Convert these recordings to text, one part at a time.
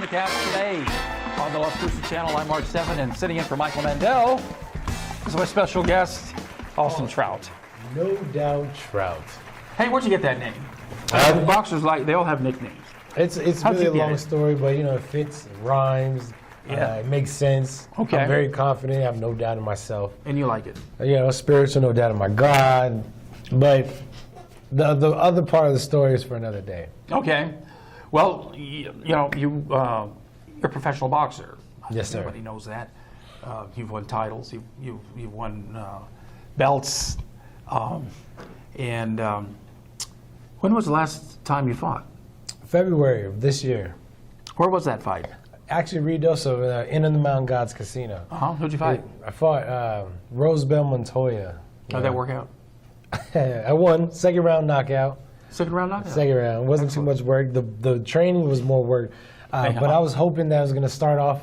on the cast today on the Las Cruces channel. I'm Mark Steffen, and sitting in for Michael Mandel is my special guest, Austin Trout. No doubt Trout. Hey, where'd you get that name? The boxers, they all have nicknames. It's really a long story, but it fits, it rhymes, it makes sense. Okay. I'm very confident, I have no doubt in myself. And you like it? Spiritual, no doubt in my God. But the other part of the story is for another day. Okay. Well, you're a professional boxer. Yes, sir. Everybody knows that. You've won titles. You've won belts. And when was the last time you fought? February of this year. Where was that fight? Actually, Ruidoso, Inn of the Mountain Gods Casino. Who'd you fight? I fought Rosebell Montoya. How'd that work out? I won, second round knockout. Second round knockout? Second round. It wasn't too much work. The training was more work. But I was hoping that I was going to start off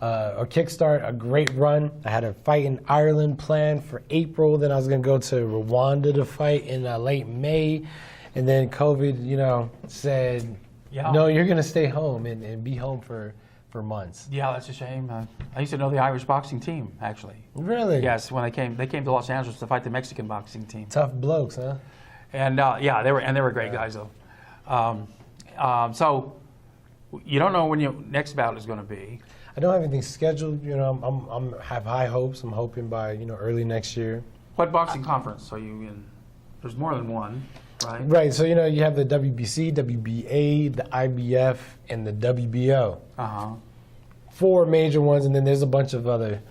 or kickstart a great run. I had a fight in Ireland planned for April. Then I was going to go to Rwanda to fight in late May. And then COVID, said, no, you're going to stay home and be home for months. Yeah, that's a shame. I used to know the Irish boxing team, actually. Really? Yes, when they came to Los Angeles to fight the Mexican boxing team. Tough blokes, huh? And they were great guys though. So you don't know when your next bout is going to be. I don't have anything scheduled. I'm have high hopes. I'm hoping by early next year. What boxing conference are you in? There's more than one, right? Right. So you have the WBC, WBA, the IBF, and the WBO. Four major ones, and then there's a bunch of other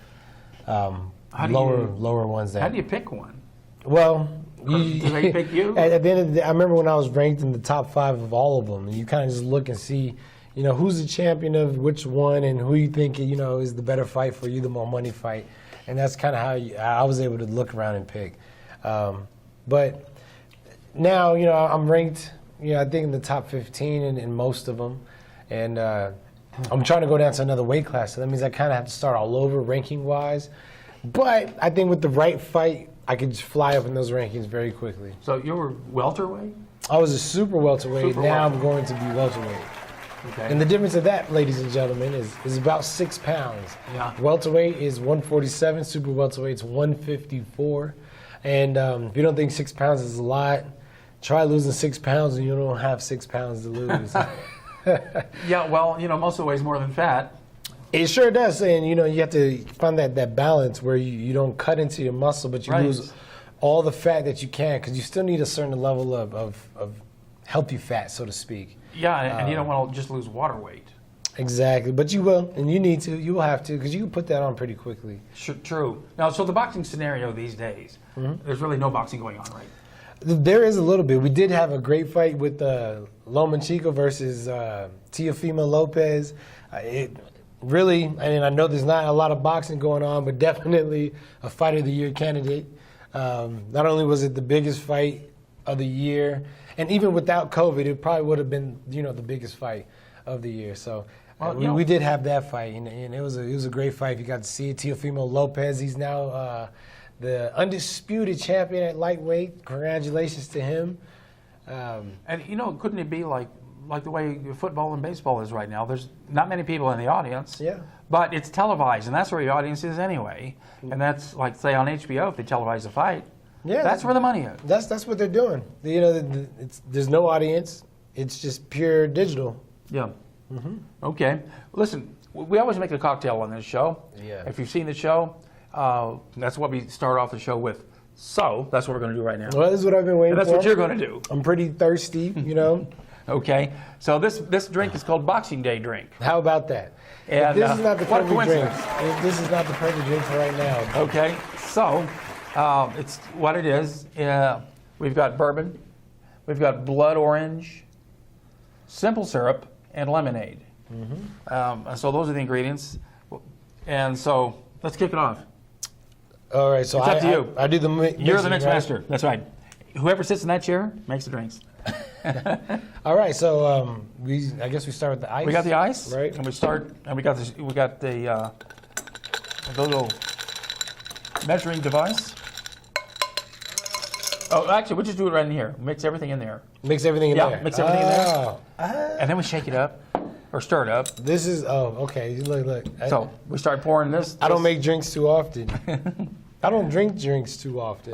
lower ones. How do you pick one? Well, do they pick you? At the end of the day, I remember when I was ranked in the top 5 of all of them, and you kind of just look and see, who's the champion of which one, and who you think is the better fight for you, the more money fight, and that's kind of how I was able to look around and pick. But now, I'm ranked, I think in the top 15 in most of them, and I'm trying to go down to another weight class, so that means I kind of have to start all over ranking-wise. But I think with the right fight, I could just fly up in those rankings very quickly. So you were welterweight? I was a super welterweight. Now I'm going to be welterweight. Okay. And the difference of that, ladies and gentlemen, is about 6 pounds. Yeah. Welterweight is 147. Super welterweight's 154. And if you don't think 6 pounds is a lot, try losing 6 pounds and you don't have 6 pounds to lose. Yeah, well, most of the weight's more than fat. It sure does, and you have to find that balance where you don't cut into your muscle, but you lose all the fat that you can, because you still need a certain level of healthy fat, so to speak. Yeah, and you don't want to just lose water weight. Exactly, but you will, and you need to. You will have to, because you can put that on pretty quickly. True. Now, so the boxing scenario these days, there's really no boxing going on, right? There is a little bit. We did have a great fight with Loma versus Teofimo Lopez. It really, and I know there's not a lot of boxing going on, but definitely a Fight of the Year candidate. Not only was it the biggest fight of the year, and even without COVID, it probably would have been, the biggest fight of the year. So we did have that fight, and it was a great fight. If you got to see it, Teofimo Lopez, he's now the undisputed champion at lightweight. Congratulations to him. And couldn't it be like the way football and baseball is right now? There's not many people in the audience. Yeah. But it's televised, and that's where your audience is anyway. And that's like, say, on HBO, if they televise a fight, that's where the money is. That's what they're doing. There's no audience. It's just pure digital. Yeah. Okay. Listen, we always make a cocktail on this show. Yeah. If you've seen the show, that's what we start off the show with. So that's what we're going to do right now. Well, this is what I've been waiting for. And that's what you're going to do. I'm pretty thirsty, Okay. So this drink is called Boxing Day drink. How about that? And, this is not the what a perfect drink. coincidence. This is not the perfect drink for right now. Okay. So it's what it is. We've got bourbon, we've got blood orange, simple syrup, and lemonade. So those are the ingredients. And so let's kick it off. All right. So it's up to you. I do the mixing. You're the mix master. That's right. Whoever sits in that chair makes the drinks. All right. So I guess we start with the ice. We got the ice, right? And we got the little measuring device. Oh, actually, we'll just do it right in here. Mix everything in there. Mix everything in there. Yeah, mix everything in there. And then we shake it up. or stirred up. This is okay. Look. So we start pouring this. I don't make drinks too often. I don't drink drinks too often.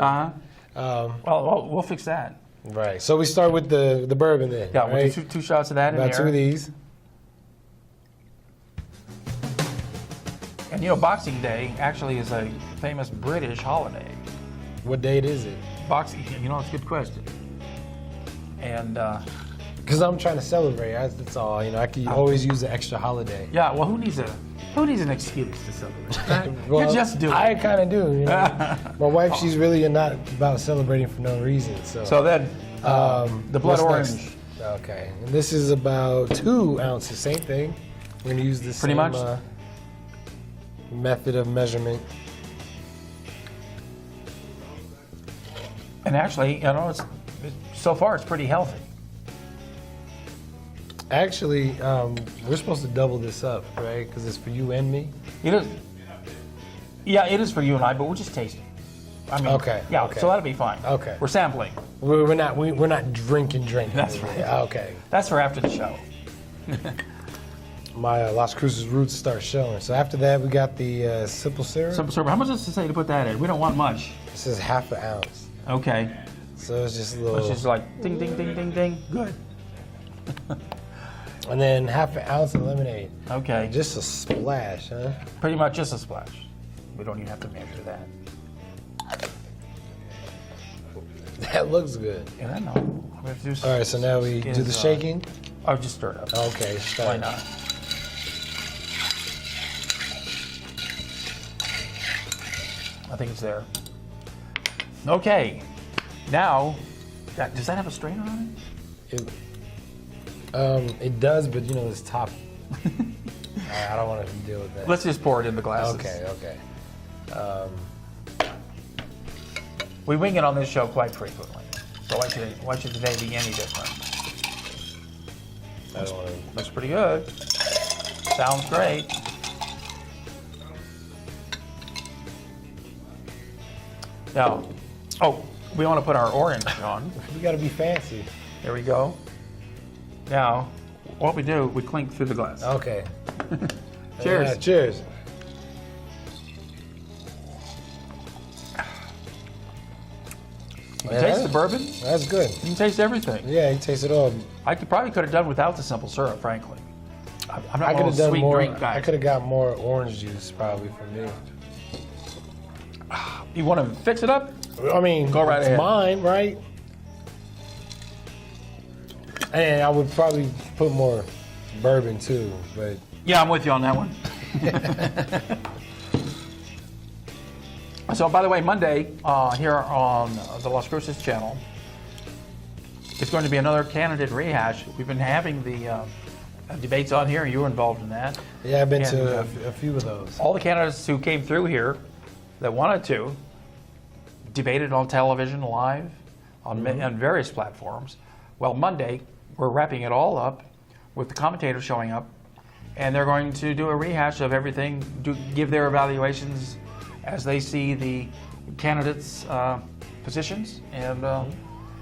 Well, we'll fix that. Right. So we start with the bourbon then. Yeah, right? we'll do two shots of that in About there. 2 of these. And you know, Boxing Day actually is a famous British holiday. What date is it? Boxing, you know, it's a good question. And Because I'm trying to celebrate. That's all. You know, I can always use an extra holiday. yeah, well, who needs an excuse to celebrate? Right? Well, you just do it. I kind of do. You know? My wife, she's really not about celebrating for no reason. So then the blood what's orange. next? Okay, and this is about 2 ounces. Same thing. We're gonna use the Pretty same much. method of measurement. And actually, you know, so far it's pretty healthy. Actually, we're supposed to double this up, right? Because it's for you and me. It is. Yeah, it is for you and I, but we're just tasting. I mean, Okay, Yeah, okay. so that'll be fine. Okay. We're sampling. We're not drinking. That's right. Okay. That's for after the show. My Las Cruces roots start showing. So after that, we got the simple syrup. Simple syrup. How much does it say to put that in? We don't want much. This is ½ an ounce. Okay. So it's just a little. It's just like ding, ding, ding, ding, ding. Good. And then ½ an ounce of lemonade. Okay. Just a splash, huh? Pretty much just a splash. We don't even have to measure that. That looks good. Yeah, I know. We have to do All right, so now we do the shaking. I'll just stir it up. Okay, start. Why not? I think it's there. Okay. Now, does that have a strainer on It does, but you know it's top. I don't want to deal with that. it? Let's just pour it in the glasses. Okay. We wing it on this show quite frequently. So why should today be any different? I don't want to. Looks pretty good. Sounds great. Now, we want to put our orange on. We got to be fancy. There we go. Now, what we do, we clink through the glass. Okay. Cheers. Yeah, cheers. You can taste the bourbon. That's good. You can taste everything. Yeah, you taste it all. I probably could have done without the simple syrup, frankly. I'm I not could one of have those done sweet more. drink guys. I could have got more orange juice probably for me. You want to fix it up? I mean, Go right it's ahead. mine, right? And I would probably put more bourbon too, but Yeah, I'm with you on that one. So, by the way, Monday here on the Las Cruces channel, it's going to be another candidate rehash. We've been having the debates on here. You were involved in that. yeah, I've been to And, a few of those. All the candidates who came through here that wanted to debated on television live on various platforms. Well, Monday, we're wrapping it all up with the commentators showing up, and they're going to do a rehash of everything, give their evaluations as they see the candidates' positions, and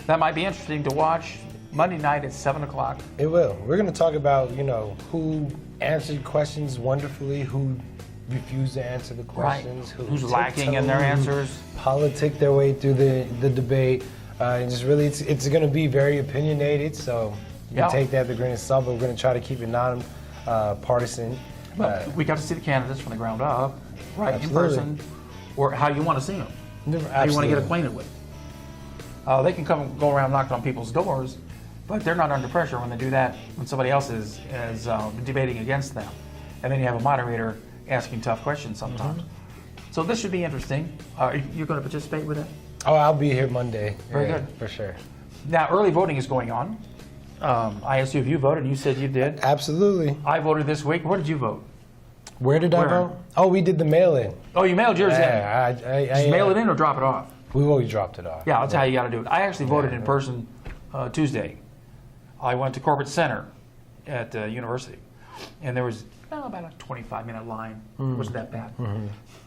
that might be interesting to watch Monday night at 7 o'clock. It will. We're going to talk about, you know, who answered questions wonderfully, who refused to answer the questions, Who's lacking in their answers. politic their way through the debate. And just really, it's going to be very opinionated, so you Yeah. can take that with a grain of salt, but we're going to try to keep it non-partisan. But we got to see the candidates from the ground up, right, Absolutely. in person, or how you want to see them. How you want to get acquainted with. They can come go around knocking on people's doors, but they're not under pressure when they do that when somebody else is debating against them. And then you have a moderator asking tough questions sometimes. So this should be interesting. You're going to participate with it? Oh, I'll be here Monday. Very Yeah, good. For sure. Now, early voting is going on. I asked you if you voted, and you said you did. Absolutely. I voted this week. Where did you vote? Where did I Where? vote? Oh, we did the mail-in. Oh, you mailed yours in. Yeah, Just mail it in or drop it off? We always dropped it off. Yeah, that's how you got to do it. I actually voted in person Tuesday. I went to Corporate Center at the university, and there was about a 25-minute line. It wasn't that bad.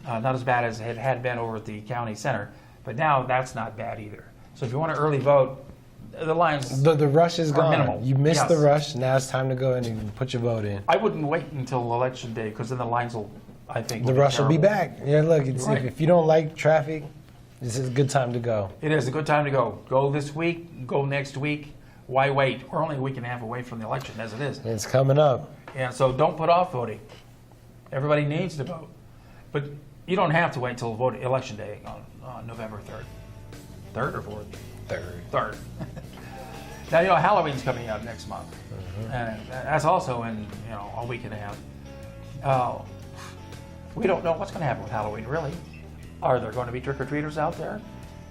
Not as bad as it had been over at the county center, but now that's not bad either. So if you want to early vote, the lines. The rush is gone. minimal. You missed the Yes. rush. Now it's time to go in and put your vote in. I wouldn't wait until election day because then the lines will, I think, The rush will be back. Yeah, look, Right. if you don't like traffic, this is a good time to go. It is a good time to go. Go this week, go next week. Why wait? We're only a week and a half away from the election as it is. It's coming up. And so don't put off voting. Everybody needs to vote. But you don't have to wait until election day on November 3rd. 3rd or 4th? Third. Now, Halloween's coming up next month. And that's also in, a week and a half. We don't know what's going to happen with Halloween, really. Are there going to be trick-or-treaters out there?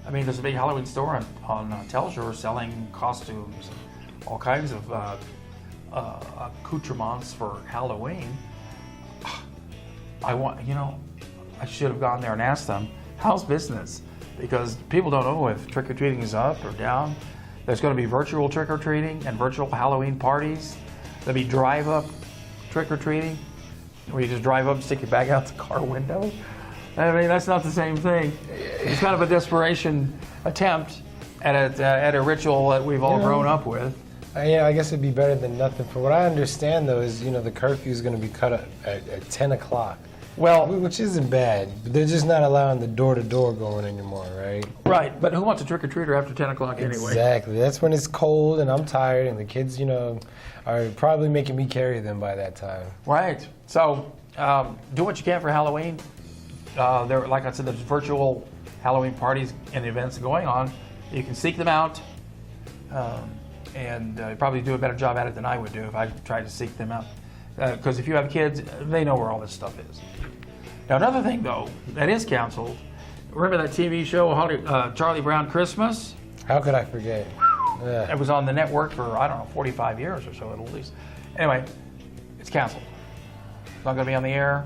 I mean, there's a big Halloween store on Telshore selling costumes and all kinds of accoutrements for Halloween. I should have gone there and asked them, how's business? Because people don't know if trick-or-treating is up or down. There's going to be virtual trick-or-treating and virtual Halloween parties. There'll be drive-up trick-or-treating, where you just drive up and stick your bag out the car window. I mean, that's not the same thing. It's kind of a desperation attempt at a ritual that we've all grown up with. Yeah, I guess it'd be better than nothing. For what I understand, though, is the curfew is going to be cut at 10 o'clock. Well, Which isn't bad, but they're just not allowing the door-to-door going anymore, right? right, but who wants a trick-or-treater after 10 o'clock anyway? Exactly. That's when it's cold and I'm tired and the kids, are probably making me carry them by that time. Right. So do what you can for Halloween. Like I said, there's virtual Halloween parties and events going on. You can seek them out, and probably do a better job at it than I would do if I tried to seek them out. Because if you have kids, they know where all this stuff is. Now, another thing, though, that is canceled. Remember that TV show, Charlie Brown Christmas? How could I forget? It was on the network for, 45 years or so at least. Anyway, it's canceled. It's not going to be on the air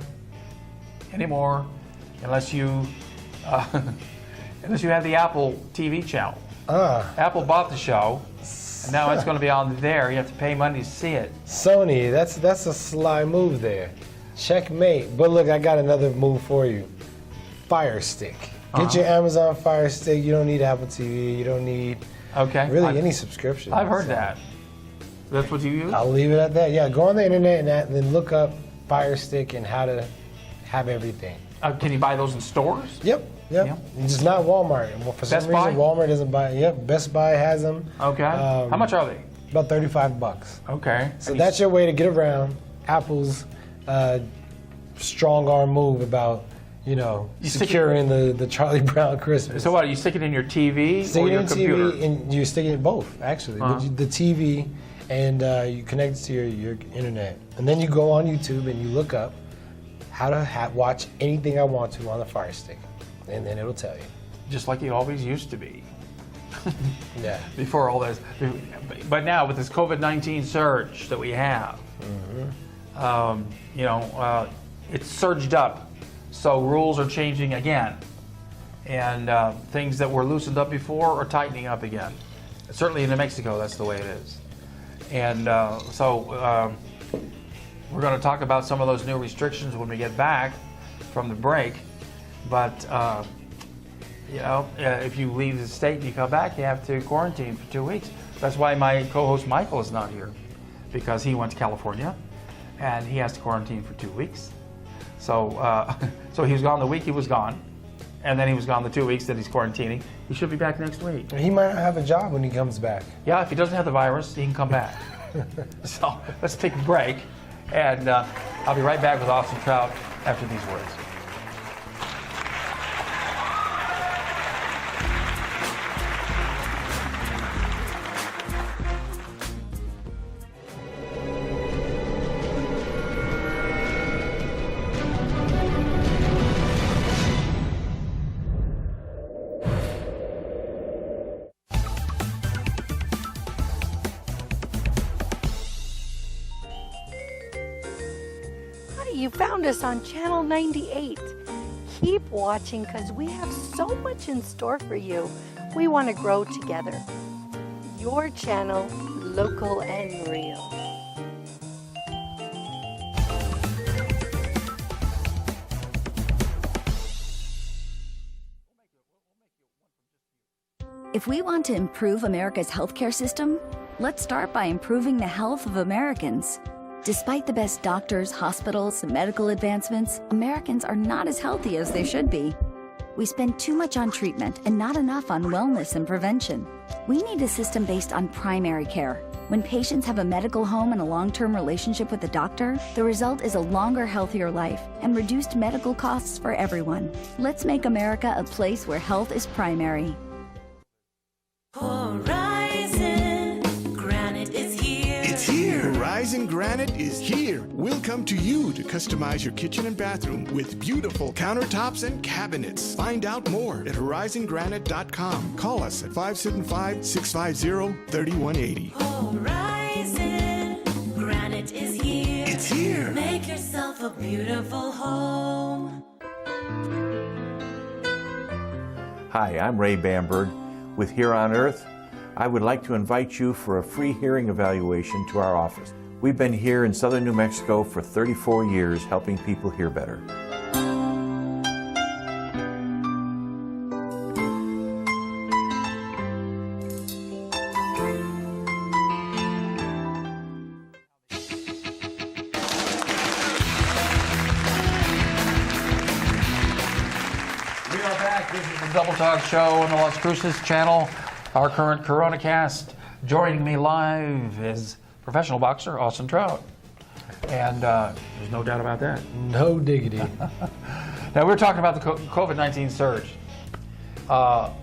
anymore unless you have the Apple TV channel. Apple bought the show, and now it's going to be on there. You have to pay money to see it. Sony, that's a sly move there. Checkmate. But look, I got another move for you. Fire Stick. Get your Amazon Fire Stick. You don't need Apple TV. You don't need really any subscription. I've heard that. That's what you use? I'll leave it at that. Yeah, go on the internet and then look up Fire Stick and how to have everything. Can you buy those in stores? Yep. It's just not Walmart. Well, for some Best reason, Buy? Walmart doesn't buy it. Yep, Best Buy has them. Okay. How much are they? About $35. Okay. So that's your way to get around Apple's strong arm move about, securing the Charlie Brown Christmas. So what, you stick it in your TV Stick or it your in computer? TV, and you stick it in both, actually. The TV, and you connect it to your internet. And then you go on YouTube and you look up how to watch anything I want to on the Fire Stick. And then it'll tell you. Just like it always used to be. Yeah. Before all this. But now with this COVID-19 surge that we have, it's surged up. So rules are changing again. And things that were loosened up before are tightening up again. Certainly in New Mexico, that's the way it is. And we're going to talk about some of those new restrictions when we get back from the break. But, if you leave the state and you come back, you have to quarantine for 2 weeks. That's why my co-host Michael is not here, because he went to California and he has to quarantine for 2 weeks. So, so he was gone the week he was gone, and then he was gone the 2 weeks that he's quarantining. He should be back next week. He might not have a job when he comes back. Yeah, if he doesn't have the virus, he can come back. So let's take a break, and I'll be right back with Austin Trout after these words. You found us on Channel 98. Keep watching because we have so much in store for you. We want to grow together. Your channel, local and real. If If we want to improve America's healthcare system, let's start by improving the health of Americans. Despite the best doctors, hospitals, and medical advancements, Americans are not as healthy as they should be. We spend too much on treatment and not enough on wellness and prevention. We need a system based on primary care. When patients have a medical home and a long-term relationship with a doctor, the result is a longer, healthier life and reduced medical costs for everyone. Let's make America a place where health is primary. Horizon Granite is here. It's here. Horizon Granite is here. We'll come to you to customize your kitchen and bathroom with beautiful countertops and cabinets. Find out more at horizongranite.com. Call us at 575-650-3180. Horizon Granite is here. It's here. Make yourself a beautiful home. Hi, I'm Ray Bamberg with Here on Earth. I would like to invite you for a free hearing evaluation to our office. We've been here in southern New Mexico for 34 years helping people hear better. We are back. This is the Double Talk Show on the Las Cruces channel. Our current Corona cast. Joining me live is professional boxer Austin Trout. And there's no doubt about that. No diggity. Now, we're talking about the COVID-19 surge.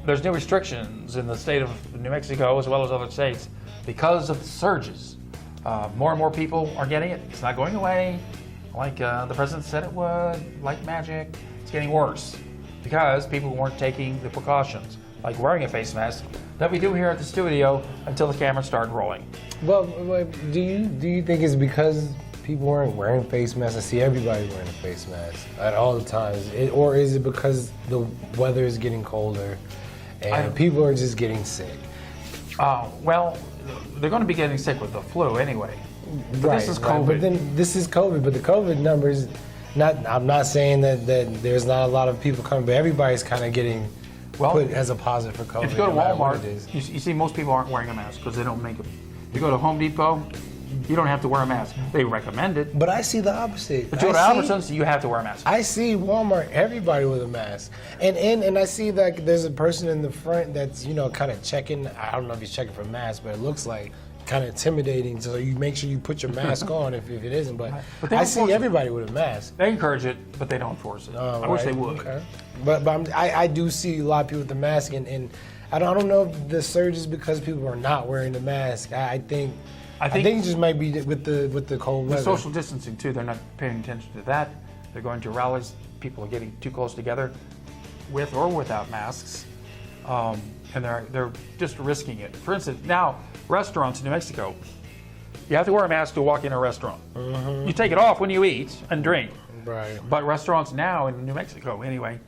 There's new restrictions in the state of New Mexico as well as other states because of the surges. More and more people are getting it. It's not going away like the president said it would, like magic. It's getting worse because people weren't taking the precautions, like wearing a face mask that we do here at the studio until the cameras start rolling. Well, do you think it's because people weren't wearing face masks? I see everybody wearing a face mask at all the times. Or is it because the weather is getting colder and people are just getting sick? Well, they're going to be getting sick with the flu anyway. But this is COVID. But then this is COVID. But the COVID numbers, I'm not saying that there's not a lot of people coming, but everybody's kind of getting put as a positive for COVID. If you go to no matter what Walmart, it is. you see most people aren't wearing a mask because they don't make them. You go to Home Depot, you don't have to wear a mask. They recommend it. But I see the opposite. But you go to Albertsons, you have to wear a mask. I see Walmart, everybody with a mask. And I see that there's a person in the front that's, kind of checking. I don't know if he's checking for masks, but it looks like kind of intimidating. So you make sure you put your mask on if it isn't. But I see everybody with a mask. They encourage it, but they don't force it. I wish they would. Okay. But I do see a lot of people with the mask, and I don't know if the surge is because people are not wearing the mask. I think it just might be with the cold weather. The social distancing too. They're not paying attention to that. They're going to rallies. People are getting too close together, with or without masks, and they're just risking it. For instance, now restaurants in New Mexico, you have to wear a mask to walk in a restaurant. Mm-hmm. You take it off when you eat and drink. Right. But restaurants now in New Mexico, anyway,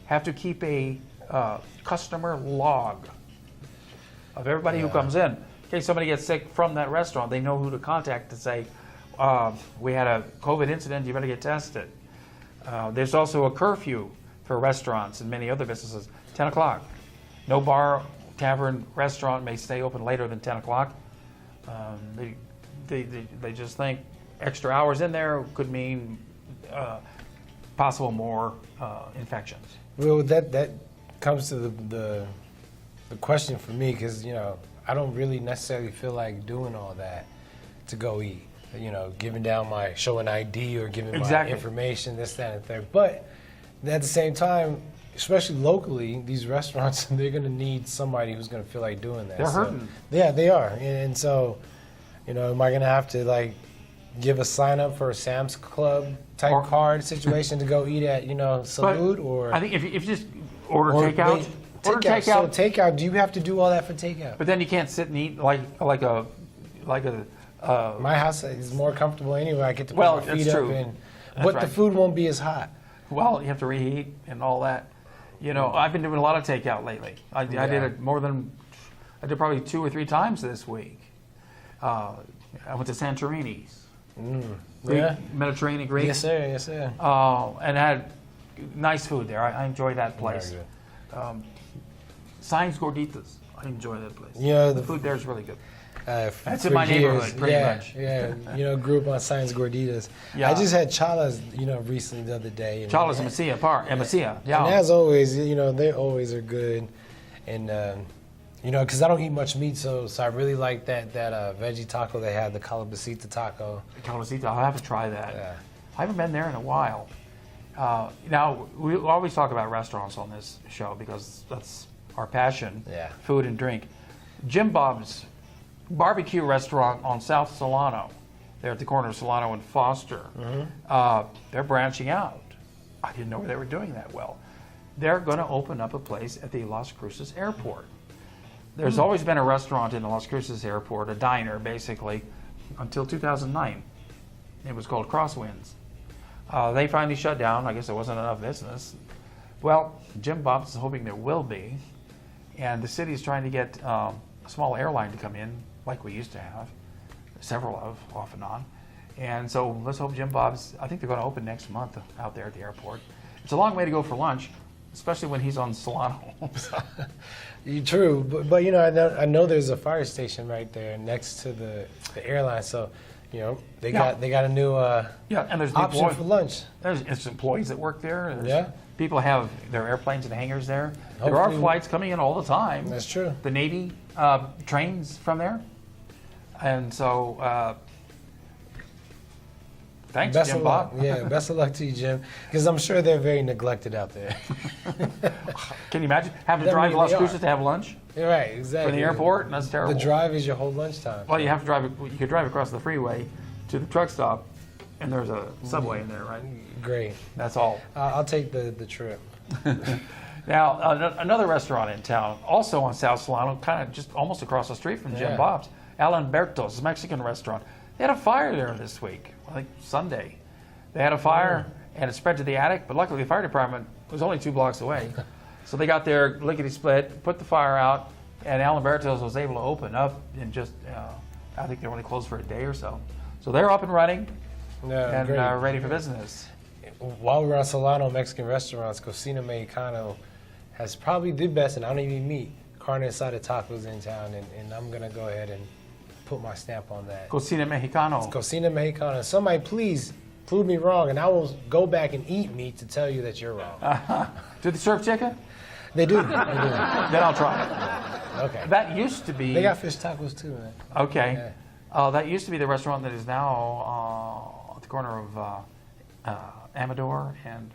have to keep a customer log of everybody who comes in. In case somebody gets sick from that restaurant, they know who to contact to say, we had a COVID incident, you better get tested. There's also a curfew for restaurants and many other businesses, 10 o'clock. No bar, tavern, restaurant may stay open later than 10 o'clock. They just think extra hours in there could mean possible more infections. Well, that comes to the question for me, because I don't really necessarily feel like doing all that to go eat. Giving down my showing ID or giving my information, this, that, and third. But at the same time, especially locally, these restaurants, they're going to need somebody who's going to feel like doing that. They're hurting. Yeah, they are. And so, am I going to have to give a sign up for a Sam's Club type card situation to go eat at, Salute? Or I think if you just order takeout. Takeout. So takeout, do you have to do all that for takeout? But then you can't sit and eat like a. My house is more comfortable anyway. I get to put my feet that's up, true. But the food won't be as hot. Well, you have to reheat and all that. I've been doing a lot of takeout lately. I did it I did probably 2 or 3 times this week. I went to Santorini's. Mediterranean Greek. Yes, sir. Yes, sir. And had nice food there. I enjoyed that place. Very good. Science Gorditas. I enjoy that place. You know, the food there is really good. That's in my neighborhood, pretty much. Yeah, you know, grew up on Science Gorditas. Yeah. I just had chalas, you know, recently the other day. Chalas and Mesilla, yeah. And as always, you know, they always are good. And, you know, because I don't eat much meat, so I really like that veggie taco they had, the calabacita taco. Calabacita, I'll have to try that. Yeah. I haven't been there in a while. Now, we always talk about restaurants on this show because that's our passion, Yeah. food and drink. Jim Bob's barbecue restaurant on South Solano, there at the corner of Solano and Foster. They're branching out. I didn't know they were doing that well. They're going to open up a place at the Las Cruces airport. There's always been a restaurant in the Las Cruces airport, a diner basically, until 2009. It was called Crosswinds. They finally shut down. I guess there wasn't enough business. Well, Jim Bob's is hoping there will be, and the city's trying to get a small airline to come in, like we used to have, several of, off and on. And so let's hope Jim Bob's, I think they're going to open next month out there at the airport. It's a long way to go for lunch, especially when he's on Solano. True, but you know, I know there's a fire station right there next to the airline, so you know they got a new yeah, and there's option for lunch. There's employees that work there. Yeah. People have their airplanes and hangars there. There are Hopefully- flights coming in all the time. That's true. The Navy trains from there. And so, thanks, Best Jim of Bob. luck. Yeah, best of luck to you, Jim, because I'm sure they're very neglected out there. Can you imagine having to I drive mean, to Las they are. Cruces to have lunch You're right, exactly. from the airport? That's terrible. The drive is your whole lunchtime. Well, you have to drive. You could drive across the freeway to the truck stop, and there's a subway in there, right? Great. That's all. I'll take the trip. Now, another restaurant in town, also on South Solano, kind of just almost across the street from Jim Yeah. Bob's, Alamberto's Mexican restaurant. They had a fire there this week, I think Sunday. They had a fire, and it spread to the attic, but luckily the fire department was only 2 blocks away. So they got there lickety-split, put the fire out, and Alamberto's was able to open up in just, I think they were only closed for a day or so. So they're up and running Yeah, and great. ready for business. While we're on Solano Mexican restaurants, Cocina Mexicano has probably the best, and I don't even meat, carne asada tacos in town, and I'm going to go ahead and put my stamp on that. Cocina Mexicano. Cocina Mexicana. Somebody please prove me wrong, and I will go back and eat meat to tell you that you're wrong. Do they serve chicken? They do. They do. Then I'll try it. Okay. That used to be. They got fish tacos too, man. Okay. That used to be the restaurant that is now at the corner of Amador and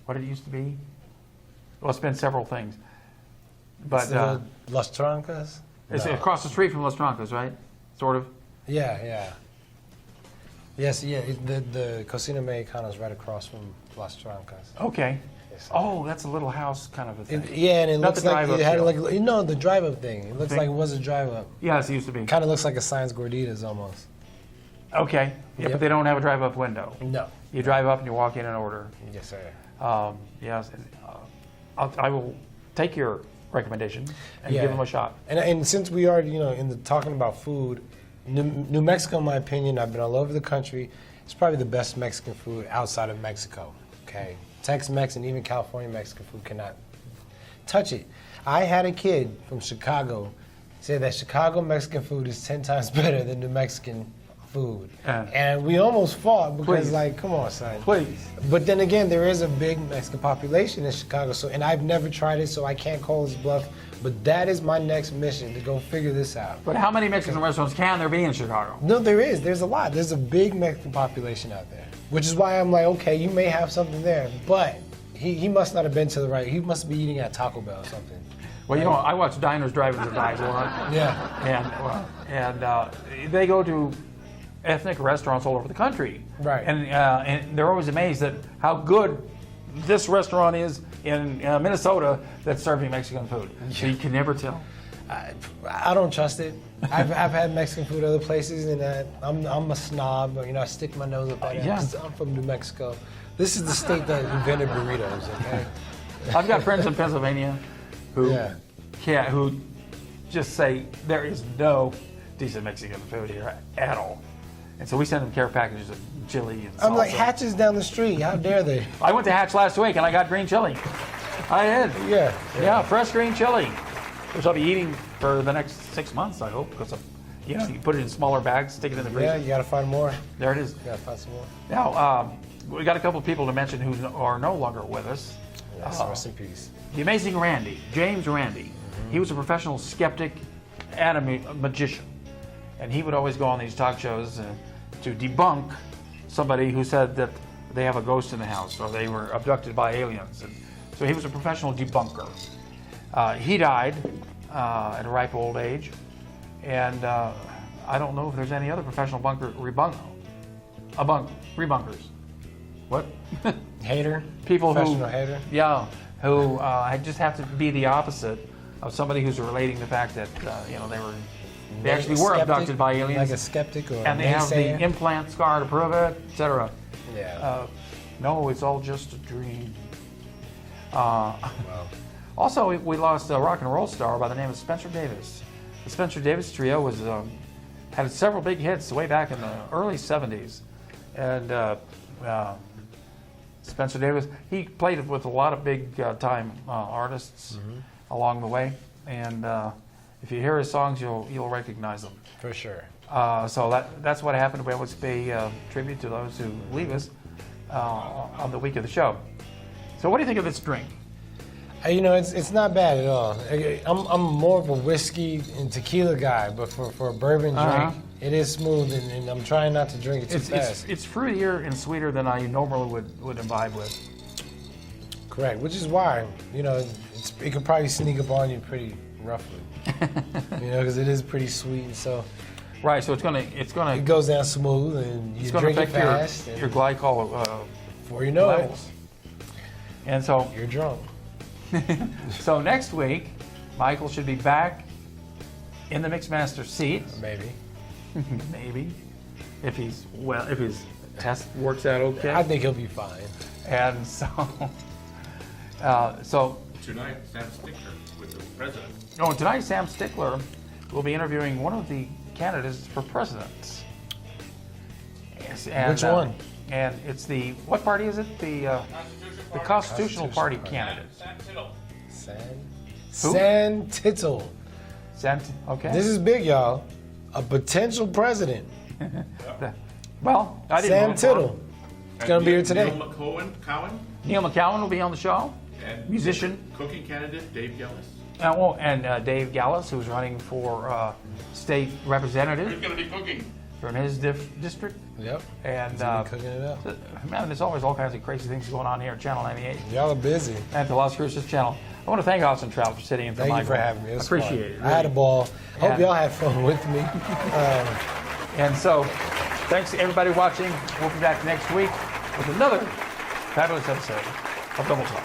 what did it used to be? Well, it's been several things. But Las Trancas? it's No. across the street from Las Trancas, right? Sort of. Yeah. Yes, yeah. The Cocina Mexicana is right across from Las Trancas. Okay. Yes. Oh, that's a little house kind of a thing. Yeah, and it Not looks the like drive-up it had deal. the drive-up thing. It looks Thing? like it was a drive-up. Yes, it used to be. Kind of looks like a Science Gorditas almost. Okay. Yeah, Yep. but they don't have a drive-up window. No. You drive up and you walk in and order. Yes, sir. Yes. I will take your recommendation and Yeah. give them a shot. And since we are, talking about food, New Mexico, in my opinion, I've been all over the country. It's probably the best Mexican food outside of Mexico. Okay, Tex-Mex and even California Mexican food cannot touch it. I had a kid from Chicago say that Chicago Mexican food is 10 times better than New Mexican food, and we almost fought because, Please. come on, son. Please. But then again, there is a big Mexican population in Chicago, and I've never tried it, so I can't call this bluff. But that is my next mission, to go figure this out. But how many Mexican restaurants can there be in Chicago? No, there is. There's a lot. There's a big Mexican population out there, which is why I'm like, okay, you may have something there, but he must not have been to the right. He must be eating at Taco Bell or something. Well, I watch diners driving to dives a lot. Yeah. And they go to ethnic restaurants all over the country. Right. And they're always amazed at how good this restaurant is in Minnesota that's serving Mexican food. So you can never tell. I don't trust it. I've had Mexican food other places, and I'm a snob. I stick my nose up at it Yeah. because I'm from New Mexico. This is the state that invented burritos. Okay. I've got friends in Pennsylvania who Yeah. who just say there is no decent Mexican food here at all. And so we send them care packages of chili and salsa. I'm like, Hatch is down the street. How dare they? I went to Hatch last week and I got green chili. I did. Yeah. Yeah, fresh green chili. which I'll be eating for the next 6 months, I hope, because you put it in smaller bags, stick it in the freezer. Yeah, you got to find more. There it is. You got to find some more. Now, we got a couple of people to mention who are no longer with us. Yes, rest in peace. The amazing Randy, James Randy. He was a professional skeptic and a magician. And he would always go on these talk shows to debunk somebody who said that they have a ghost in the house or they were abducted by aliens. And so he was a professional debunker. He died at a ripe old age. And I don't know if there's any other professional rebunkers. What? Hater? People Professional hater? Yeah, who just have to be the opposite of somebody who's relating the fact that they actually were abducted by aliens. Like a skeptic or and they have the implant scar to prove it, etc. Yeah. No, it's all just a dream. Also, we lost a rock and roll star by the name of Spencer Davis. The Spencer Davis Trio was had several big hits way back in the early 70s. And Spencer Davis, he played with a lot of big time artists along the way. And if you hear his songs, you'll recognize them. For sure. So that's what happened. We always pay tribute to those who leave us on the week of the show. So what do you think of this drink? It's not bad at all. I'm more of a whiskey and tequila guy, but for a bourbon drink, it is smooth, and I'm trying not to drink it too fast. It's fruitier and sweeter than I normally would imbibe with. Correct, which is why, it could probably sneak up on you pretty roughly. Because it is pretty sweet, and so. Right, so it's gonna. It goes down smooth, and you drink it fast. Your glycol. Before you know levels. And so you're drunk. So next week, Michael should be back in the Mixmaster seat. Maybe. Maybe. If his test works out okay. I think he'll be fine. And so Tonight, Sam Stickler with the president. Tonight Sam Stickler will be interviewing one of the candidates for president. Yes, and, which one? And it's what party is it? The Constitutional Party candidate. San Tittle. Okay. This is big, y'all. A potential president. Well, I didn't Sam vote for him. Tittle. It's going to be here today. Neil McCowan will be on the show. And musician. Cooking candidate Dave Gillis. And Dave Gillis, who's running for state representative. Who's going to be cooking? From his district. Yep. And cooking it up. Man, there's always all kinds of crazy things going on here at Channel 98. Y'all are busy. At the Las Cruces channel. I want to thank Austin Trout for sitting in for Michael. Michael. Thank you for having me. It was appreciate fun. it. Really. I had a ball. Hope y'all had fun with me. And so, thanks to everybody watching. We'll be back next week with another fabulous episode of Double Talk.